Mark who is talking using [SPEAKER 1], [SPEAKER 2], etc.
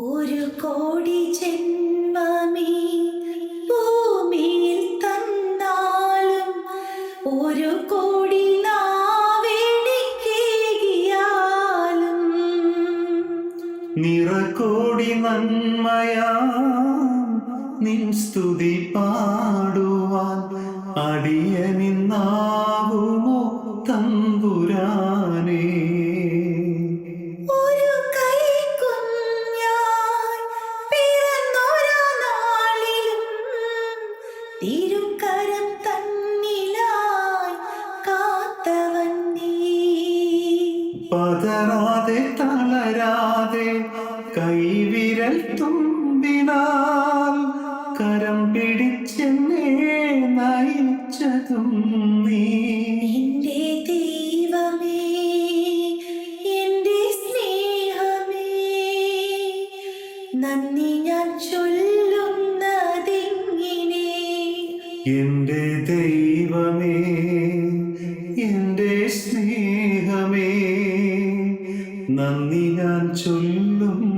[SPEAKER 1] ഒരു കോടി ജന്മമേ ഭൂമിയിൽ തന്നാലും ഒരു കോടി നാവെനിക്കേകിയാലും
[SPEAKER 2] നിറകോടി നന്മയാം നിൻ സ്തുതി പാടുവാൻ അടിയനിന്നാവുമോ തമ്പുരാനേ.
[SPEAKER 1] ഒരു കൈക്കുഞ്ഞായി പിറന്നൊരാ നാളിലും തിരുക്കരം തന്നിലായി കാത്തവൻ നീ.
[SPEAKER 2] പതറാതെ തളരാതെ കൈവിരൽ തുമ്പിനാൽ കരം പിടിച്ചെന്നെ നയിച്ചതും നീ.
[SPEAKER 1] എന്റെ ദൈവമേ, എന്റെ സ്നേഹമേ, നന്ദി ഞാൻ ചൊല്ലുന്നതെങ്ങനെ.
[SPEAKER 2] എന്റെ ദൈവമേ, എന്റെ സ്നേഹമേ, നന്ദി ഞാൻ ചൊല്ലുന്നതെങ്ങനെ.